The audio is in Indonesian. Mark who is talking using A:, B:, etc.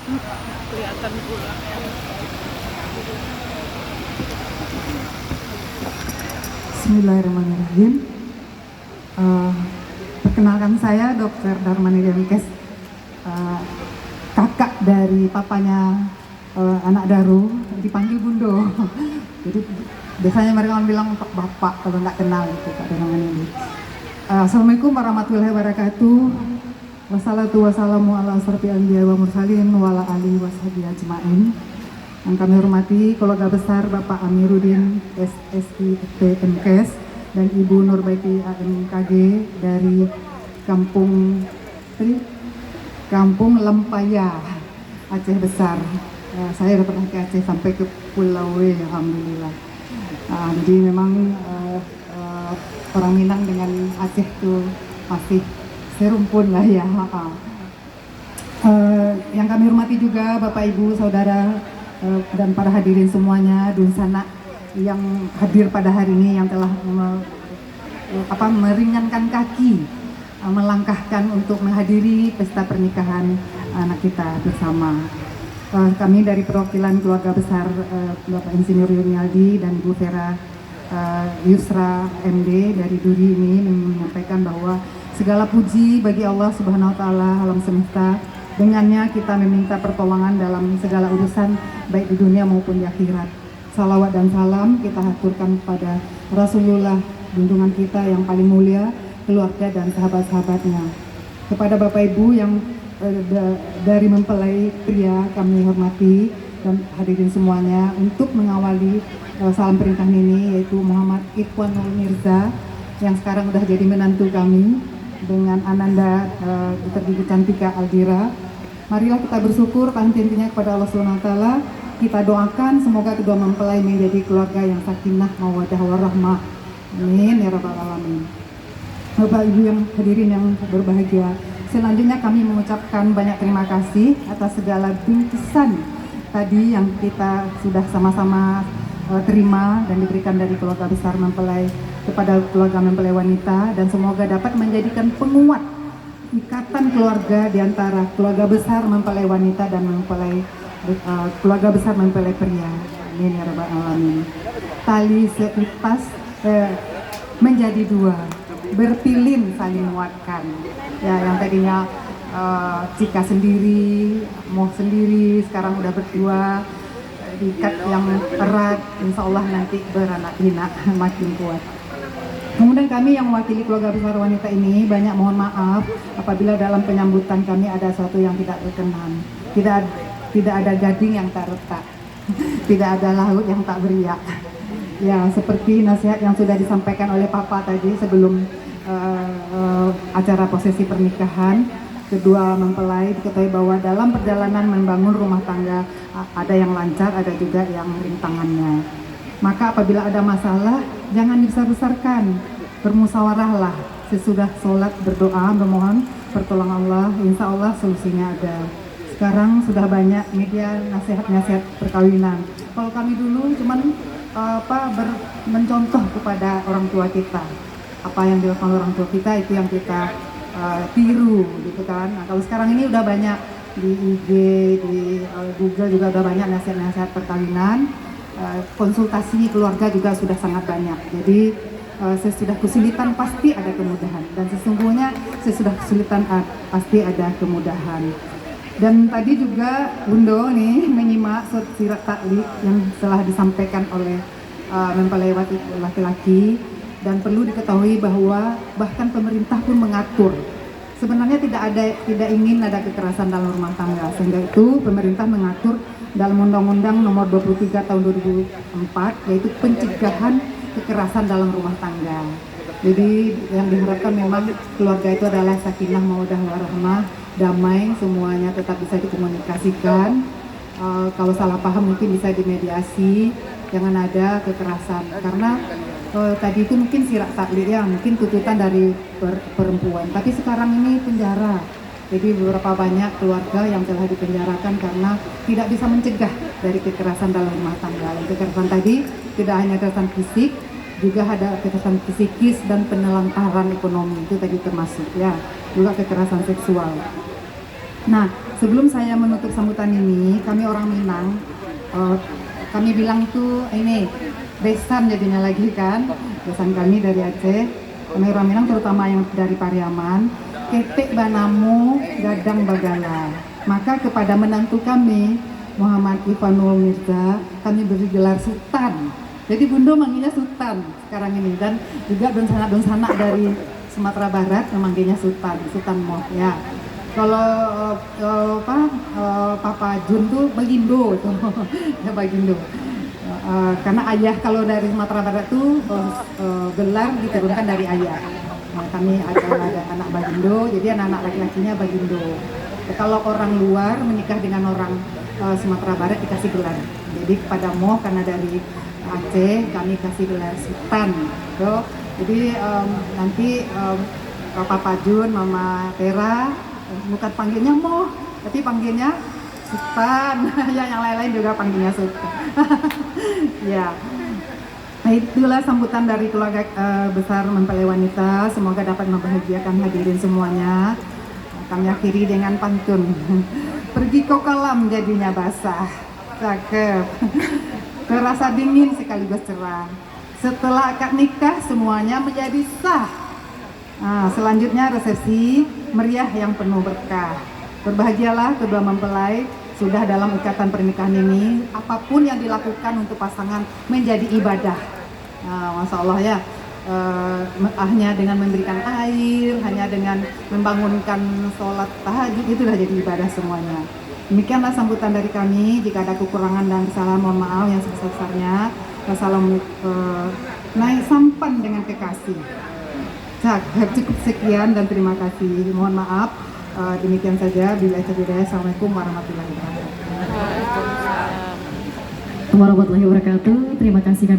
A: Kelihatan pula ya.
B: Bismillahirrahmanirrahim. Perkenalkan saya Dr. Darmani Diamkes, kakak dari papanya anak Daru, dipanggil Bundo. Jadi biasanya mereka bilang bapak kalau nggak kenal itu Pak Darmani ini. Assalamualaikum warahmatullahi wabarakatuh. Wassalatu wassalamu ala asrofil anbiya wa mursalin wa ala alihi washabihi ajmain. Yang kami hormati keluarga besar Bapak Amiruddin SSIT MKes dan Ibu Nurbaiti AMKG dari Kampung Lempaya, Aceh Besar. Saya udah pernah ke Aceh sampai ke Pulau W, alhamdulillah. Jadi memang orang Minang dengan Aceh itu masih serumpun lah ya. Yang kami hormati juga Bapak Ibu Saudara dan para hadirin semuanya, Dunsana yang hadir pada hari ini, yang telah meringankan kaki, melangkahkan untuk menghadiri pesta pernikahan anak kita bersama. Kami dari perwakilan keluarga besar Bapak Insinyur Yunialdi dan Ibu Vera Yusra MD dari Duri ini menyampaikan bahwa segala puji bagi Allah Subhanahu wa taala alam semesta. Dengannya kita meminta pertolongan dalam segala urusan baik di dunia maupun di akhirat. Salawat dan salam kita haturkan kepada Rasulullah, junjungan kita yang paling mulia, keluarga dan sahabat-sahabatnya. Kepada Bapak Ibu yang dari mempelai pria kami hormati dan hadirin semuanya, untuk mengawali salam pernikahan ini yaitu Muhammad Ikhwanul Mirza yang sekarang udah jadi menantu kami dengan Ananda Dr. Cantika Aldira. Marilah kita bersyukur panti-intinya kepada Allah Subhanahu wa taala. Kita doakan semoga kedua mempelai menjadi keluarga yang sakinah mawaddah warahmah. Amin ya rabbal alamin. Bapak Ibu yang hadirin yang berbahagia, selanjutnya kami mengucapkan banyak terima kasih atas segala bingkisan tadi yang kita sudah sama-sama terima dan diberikan dari keluarga besar mempelai kepada keluarga mempelai wanita, dan semoga dapat menjadikan penguat ikatan keluarga di antara keluarga besar mempelai wanita dan keluarga besar mempelai pria. Amin ya rabbal alamin. Tali seipas menjadi dua, berpilin saling menguatkan. Ya, yang tadinya Cika sendiri, Moh sendiri, sekarang udah berdua, diikat yang erat. Insya Allah nanti beranak pinak makin kuat. Kemudian kami yang mewakili keluarga besar wanita ini banyak mohon maaf apabila dalam penyambutan kami ada sesuatu yang tidak berkenan. Tidak ada gading yang tak retak, tidak ada laut yang tak beriak. Ya, seperti nasihat yang sudah disampaikan oleh Papa tadi sebelum acara prosesi pernikahan kedua mempelai, diketahui bahwa dalam perjalanan membangun rumah tangga ada yang lancar, ada juga yang rintangannya. Maka apabila ada masalah, jangan dibesar-besarkan, bermusyawarahlah. Sesudah sholat berdoa, memohon pertolongan Allah, insya Allah solusinya ada. Sekarang sudah banyak media nasihat-nasihat perkawinan. Kalau kami dulu cuman mencontoh kepada orang tua kita. Apa yang dilakukan orang tua kita itu yang kita tiru gitu kan. Nah, kalau sekarang ini udah banyak di IG, di Google juga udah banyak nasihat-nasihat perkawinan. Konsultasi keluarga juga sudah sangat banyak. Jadi sesudah kesulitan pasti ada kemudahan, dan sesungguhnya sesudah kesulitan pasti ada kemudahan. Dan tadi juga Bundo nih menyimak sirat taklik yang telah disampaikan oleh mempelai laki-laki, dan perlu diketahui bahwa bahkan pemerintah pun mengatur. Sebenarnya tidak ingin ada kekerasan dalam rumah tangga, sehingga itu pemerintah mengatur dalam Undang-Undang Nomor 23 Tahun 2004, yaitu pencegahan kekerasan dalam rumah tangga. Jadi yang diharapkan memang keluarga itu adalah sakinah mawaddah warahmah, damai, semuanya tetap bisa dikomunikasikan. Kalau salah paham mungkin bisa dimediasi, jangan ada kekerasan. Karena tadi itu mungkin sirat taklik ya, mungkin tuntutan dari perempuan, tapi sekarang ini penjara. Jadi beberapa banyak keluarga yang telah dipenjarakan karena tidak bisa mencegah dari kekerasan dalam rumah tangga. Yang kekerasan tadi tidak hanya kekerasan fisik, juga ada kekerasan psikis dan penelantaran ekonomi, itu tadi termasuk ya, juga kekerasan seksual. Nah, sebelum saya menutup sambutan ini, kami orang Minang, kami bilang itu ini besan jadinya lagi kan, besan kami dari Aceh. Kami orang Minang terutama yang dari Pariaman, ketek banamu gadang bagala. Maka kepada menantu kami Muhammad Ivanul Mirza, kami beri gelar Sultan. Jadi Bundo manggilnya Sultan sekarang ini, dan juga donsana dari Sumatera Barat memanggilnya Sultan, Sultan Moh ya. Kalau Papa Jun tuh Bagindo itu, ya Bagindo. Karena ayah kalau dari Sumatera Barat tuh gelar diturunkan dari ayah. Kami ada anak Bagindo, jadi anak-anak laki-lakinya Bagindo. Kalau orang luar menikah dengan orang Sumatera Barat dikasih gelar. Jadi kepada Moh karena dari Aceh kami kasih gelar Sultan. So, jadi nanti Papa Jun, Mama Tera bukan panggilnya Moh, tapi panggilnya Sultan. Ya, yang lain-lain juga panggilnya Sultan. Ya. Nah, itulah sambutan dari keluarga besar Mempelai Wanita. Semoga dapat membahagiakan hadirin semuanya. Kami akhiri dengan pantun. Pergi kau kelam jadinya basah. Cakep. Terasa dingin sekaligus cerah. Setelah akad nikah semuanya menjadi sah. Nah, selanjutnya resepsi meriah yang penuh berkah. Berbahagialah kedua mempelai sudah dalam ikatan pernikahan ini. Apapun yang dilakukan untuk pasangan menjadi ibadah. Masya Allah ya. Hanya dengan memberikan air, hanya dengan membangunkan sholat tahajud, itulah jadi ibadah semuanya. Demikianlah sambutan dari kami. Jika ada kekurangan dan kesalahan, mohon maaf yang sebesar-besarnya. Wassalamualaikum. Naik sampan dengan kekasih. Cukup sekian dan terima kasih. Mohon maaf. Demikian saja. Billahi taufiq. Assalamualaikum warahmatullahi wabarakatuh.
A: Warahmatullahi wabarakatuh. Terima kasih kami.